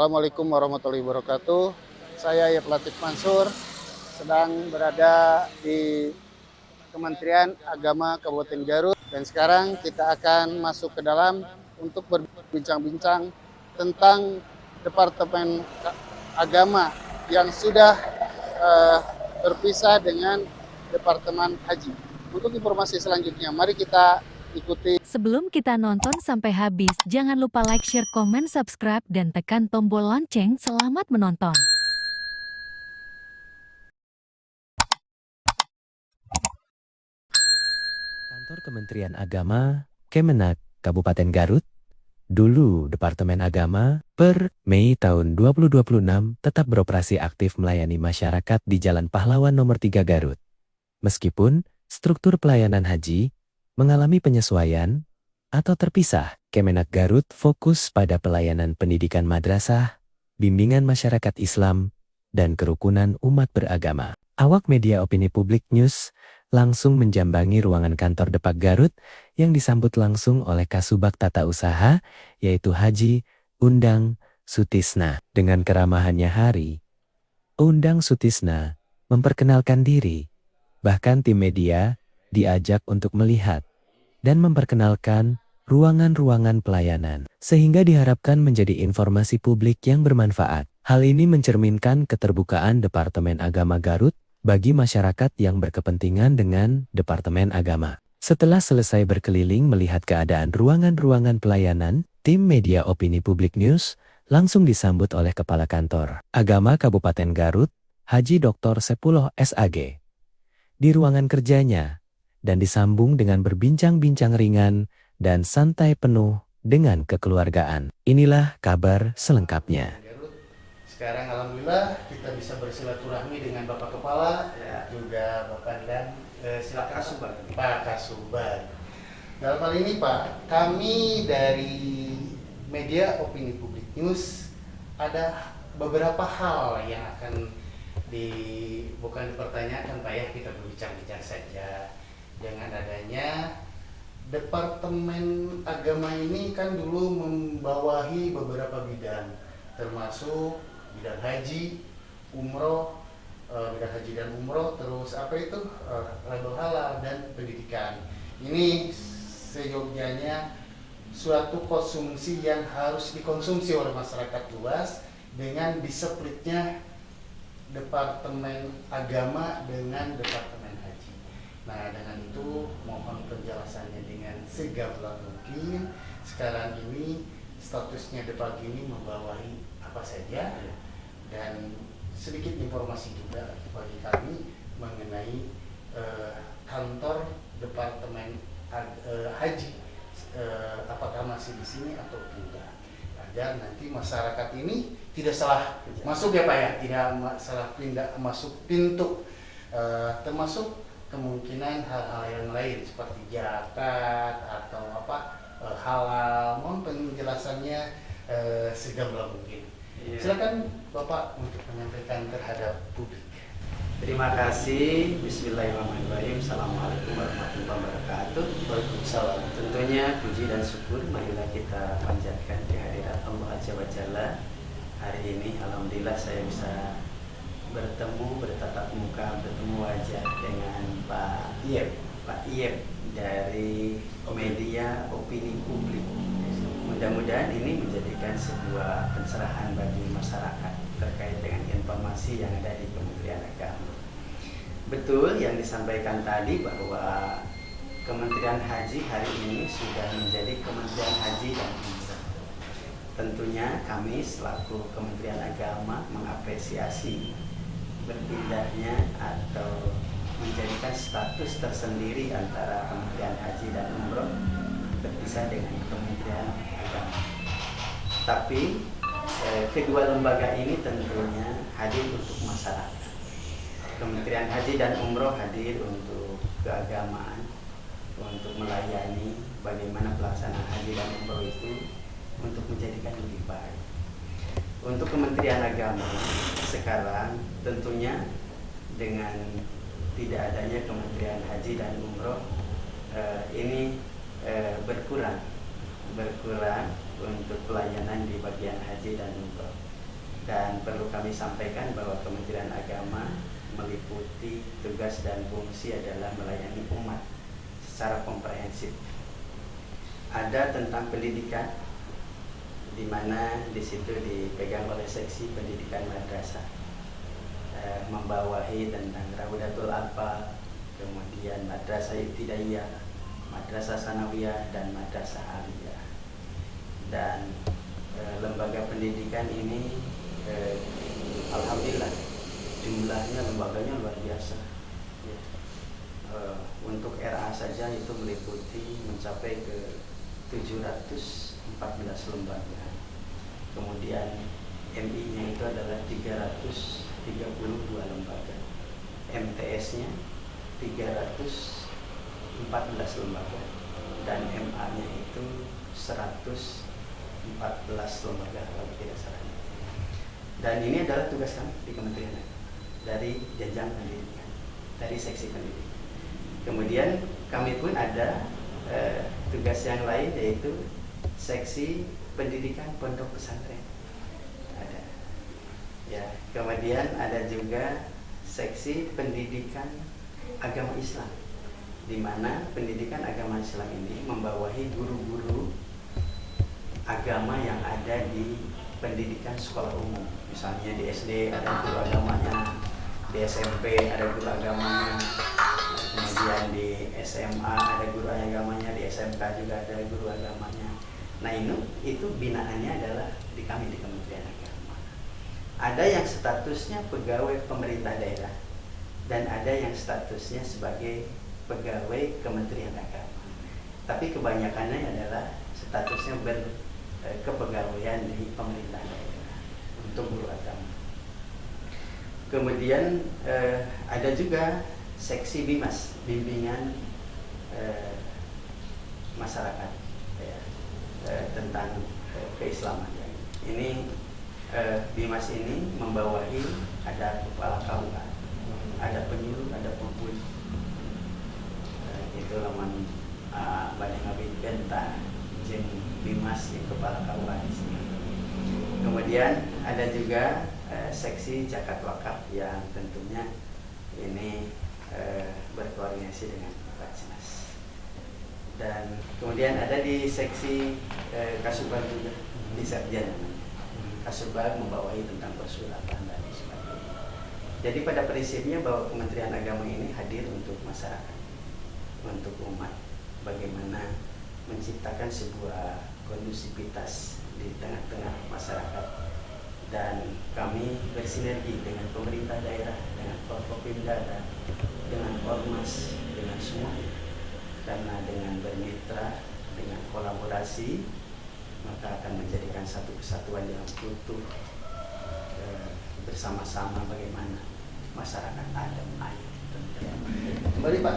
Assalamualaikum warahmatullahi wabarakatuh. Saya Yep Latif Mansur, sedang berada di Kementerian Agama Kabupaten Garut. Dan sekarang kita akan masuk ke dalam untuk berbincang-bincang tentang Departemen Agama yang sudah berpisah dengan Departemen Haji. Untuk informasi selanjutnya, mari kita ikuti. Sebelum kita nonton sampai habis, jangan lupa like, share, komen, subscribe, dan tekan tombol lonceng. Selamat menonton. Kantor Kementerian Agama, Kemenak, Kabupaten Garut, dulu Departemen Agama, per Mei tahun 2026 tetap beroperasi aktif melayani masyarakat di Jalan Pahlawan nomor 3 Garut. Meskipun struktur pelayanan haji mengalami penyesuaian atau terpisah, Kemenak Garut fokus pada pelayanan pendidikan madrasah, bimbingan masyarakat Islam, dan kerukunan umat beragama. Awak media opini publik news langsung menjambangi ruangan kantor Depak Garut yang disambut langsung oleh Kasubag Tata Usaha, yaitu Haji Undang Sutisna. Dengan keramahannya Hari, Undang Sutisna memperkenalkan diri. Bahkan tim media diajak untuk melihat dan memperkenalkan ruangan-ruangan pelayanan, sehingga diharapkan menjadi informasi publik yang bermanfaat. Hal ini mencerminkan keterbukaan Departemen Agama Garut bagi masyarakat yang berkepentingan dengan Departemen Agama. Setelah selesai berkeliling melihat keadaan ruangan-ruangan pelayanan, tim media opini publik news langsung disambut oleh Kepala Kantor Agama Kabupaten Garut, Haji Dr. Sepuluh SAG. Di ruangan kerjanya, dan disambung dengan berbincang-bincang ringan dan santai penuh dengan kekeluargaan. Inilah kabar selengkapnya. Sekarang alhamdulillah kita bisa bersilaturahmi dengan Bapak Kepala, juga Bapak dan silakan Kasubag. Pak Kasubag. Dalam hal ini Pak, kami dari media opini publik news ada beberapa hal yang akan bukan dipertanyakan Pak ya, kita berbincang-bincang saja. Dengan adanya Departemen Agama ini kan dulu membawahi beberapa bidang, termasuk bidang haji, umroh, bidang haji dan umroh, terus apa itu label halal dan pendidikan. Ini seyogyanya suatu konsumsi yang harus dikonsumsi oleh masyarakat luas dengan displitnya Departemen Agama dengan Departemen Haji. Nah, dengan itu mohon penjelasannya dengan segamblang mungkin. Sekarang ini statusnya Depak ini membawahi apa saja, dan sedikit informasi juga bagi kami mengenai kantor Departemen Haji, apakah masih di sini atau tidak, agar nanti masyarakat ini tidak salah masuk ya Pak ya, tidak salah pindah masuk pintu, termasuk kemungkinan hal-hal yang lain seperti zakat atau apa halal. Mohon penjelasannya segamblang mungkin. Silakan Bapak untuk menyampaikan terhadap publik. Terima kasih. Bismillahirrahmanirrahim. Assalamualaikum warahmatullahi wabarakatuh. Waalaikumsalam. Tentunya puji dan syukur marilah kita panjatkan kehadirat Allah Azza wa Jalla. Hari ini alhamdulillah saya bisa bertemu, bertatap muka, bertemu wajah dengan Pak Iyep dari media opini publik. Mudah-mudahan ini menjadikan sebuah pencerahan bagi masyarakat terkait dengan informasi yang ada di Kementerian Agama. Betul yang disampaikan tadi bahwa Kementerian Haji hari ini sudah menjadi Kementerian Haji dan Umroh. Tentunya kami selaku Kementerian Agama mengapresiasi berpindahnya atau menjadikan status tersendiri antara Kementerian Haji dan Umroh berpisah dengan Kementerian Agama. Tapi kedua lembaga ini tentunya hadir untuk masyarakat. Kementerian Haji dan Umroh hadir untuk keagamaan, untuk melayani bagaimana pelaksanaan haji dan umroh itu untuk menjadikan lebih baik. Untuk Kementerian Agama sekarang tentunya dengan tidak adanya Kementerian Haji dan Umroh ini berkurang untuk pelayanan di bagian haji dan umroh. Dan perlu kami sampaikan bahwa Kementerian Agama meliputi tugas dan fungsi adalah melayani umat secara komprehensif. Ada tentang pendidikan, di mana di situ dipegang oleh seksi pendidikan madrasah, membawahi tentang Raudatul Atfal, kemudian Madrasah Ibtidaiyah, Madrasah Sanawiyah, dan Madrasah Aliyah. Dan lembaga pendidikan ini alhamdulillah jumlahnya lembaganya luar biasa. Ya. Untuk RA saja itu meliputi mencapai ke 714 lembaga. Kemudian MI-nya itu adalah 332 lembaga. MTS-nya 314 lembaga. Dan MA-nya itu 114 lembaga kalau tidak salah. Dan ini adalah tugas kami di Kementerian dari jenjang pendidikan, dari seksi pendidikan. Kemudian kami pun ada tugas yang lain, yaitu seksi pendidikan pondok pesantren. Ada. Ya, kemudian ada juga seksi pendidikan agama Islam, di mana pendidikan agama Islam ini membawahi guru-guru agama yang ada di pendidikan sekolah umum. Misalnya di SD ada guru agamanya, di SMP ada guru agamanya, kemudian di SMA ada guru agamanya, di SMK juga ada guru agamanya. Nah itu binaannya adalah di kami di Kementerian Agama. Ada yang statusnya pegawai pemerintah daerah dan ada yang statusnya sebagai pegawai Kementerian Agama. Tapi kebanyakannya adalah statusnya kepegawaian di pemerintah daerah untuk guru agama. Kemudian ada juga seksi BIMAS, bimbingan masyarakat ya, tentang keislaman. Ini BIMAS ini membawahi ada kepala KUA, ada penyuluh, ada pembuli. Itu laman Badan Ngabid Benta Jen BIMAS yang kepala KUA di sini. Kemudian ada juga seksi zakat wakaf yang tentunya ini berkoordinasi dengan Bajnas. Dan kemudian ada di seksi Kasubag juga, di Sekjen namanya. Kasubag membawahi tentang persulatan dan sebagainya. Jadi pada prinsipnya bahwa Kementerian Agama ini hadir untuk masyarakat, untuk umat, bagaimana menciptakan sebuah kondusivitas di tengah-tengah masyarakat. Dan kami bersinergi dengan pemerintah daerah, dengan Forkopimda, dan dengan Ormas, dengan semuanya. Karena dengan bermitra, dengan kolaborasi, maka akan menjadikan satu kesatuan yang utuh, bersama-sama bagaimana masyarakat adem ayem. Kembali Pak,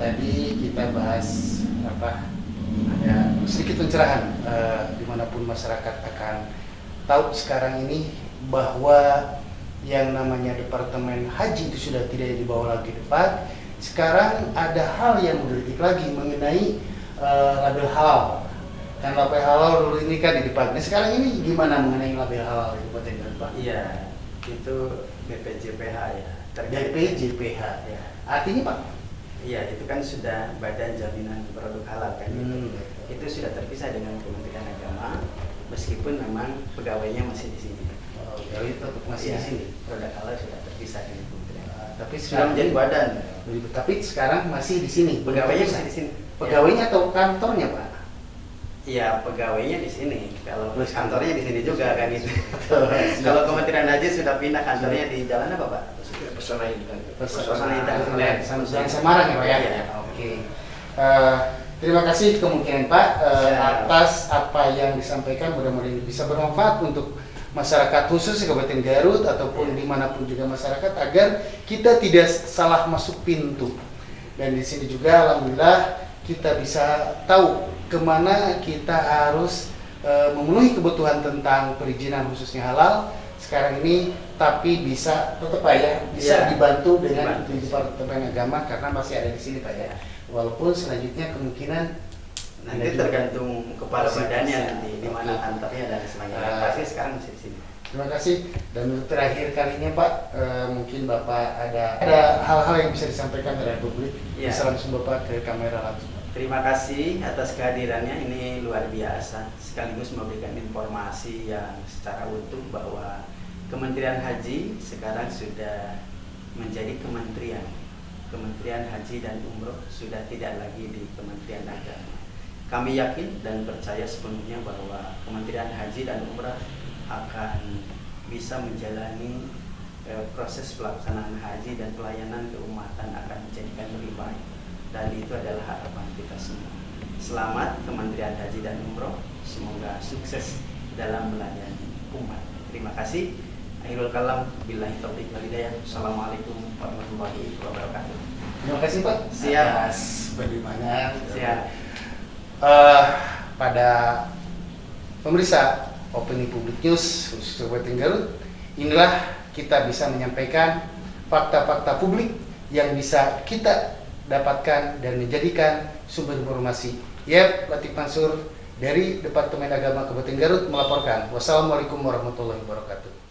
tadi kita bahas ada sedikit pencerahan dimanapun masyarakat akan tahu sekarang ini bahwa yang namanya Departemen Haji itu sudah tidak dibawa lagi depan. Sekarang ada hal yang menggelitik lagi mengenai label halal. Kan label halal dulu ini kan di depan. Nah, sekarang ini gimana mengenai label halal di Kabupaten Garut Pak? Iya, itu BPJPH ya. BPJPH ya. Artinya Pak? Iya, itu kan sudah Badan Jaminan Produk Halal kan. Itu sudah terpisah dengan Kementerian Agama, meskipun memang pegawainya masih di sini. Oh, pegawai tetap masih di sini. Produk halal sudah terpisah dengan Kementerian Agama. Tapi Sudah sekarang menjadi badan. Tapi sekarang masih di sini. Pegawainya masih di sini. Pegawainya atau kantornya Pak? Iya, pegawainya di sini. Kalau kantornya di sini juga kan gitu. Kalau Kalau Kementerian Haji sudah pindah kantornya di jalan apa Pak? Pesona Internet. Yang Semarang ya Pak ya? Iya. Oke. Terima kasih kemungkinan Pak atas apa yang disampaikan, mudah-mudahan bisa bermanfaat untuk masyarakat khusus di Kabupaten Garut ataupun dimanapun juga masyarakat agar kita tidak salah masuk pintu. Dan di sini juga alhamdulillah kita bisa tahu kemana kita harus memenuhi kebutuhan tentang perizinan khususnya halal sekarang ini, tapi bisa tetap Pak ya, bisa dibantu dengan Departemen Agama karena masih ada di sini Pak ya. Walaupun selanjutnya kemungkinan nanti tergantung kepala badannya nanti di mana kantornya dan sebagainya. Pasti sekarang masih di sini. Terima kasih. Dan untuk terakhir kalinya Pak, mungkin Bapak ada hal-hal yang bisa disampaikan terhadap publik. Ya. Bisa langsung Bapak ke kamera langsung. Terima kasih atas kehadirannya, ini luar biasa. Sekaligus memberikan informasi yang secara utuh bahwa Kementerian Haji sekarang sudah menjadi kementerian. Kementerian Haji dan Umroh sudah tidak lagi di Kementerian Agama. Kami yakin dan percaya sepenuhnya bahwa Kementerian Haji dan Umrah akan bisa menjalani proses pelaksanaan haji dan pelayanan keumatan akan menjadikan lebih baik, dan itu adalah harapan kita semua. Selamat Kementerian Haji dan Umroh, semoga sukses dalam melayani umat. Terima kasih. Akhirul kalam, billahi taufiq wal hidayah. Assalamualaikum warahmatullahi wabarakatuh. Terima kasih Pak. Siap. Atas bagaimana Siap. pada pemirsa Opini Publik News khusus Kabupaten Garut, inilah kita bisa menyampaikan fakta-fakta publik yang bisa kita dapatkan dan menjadikan sumber informasi. Yep, Latif Mansur dari Departemen Agama Kabupaten Garut melaporkan. Wassalamualaikum warahmatullahi wabarakatuh.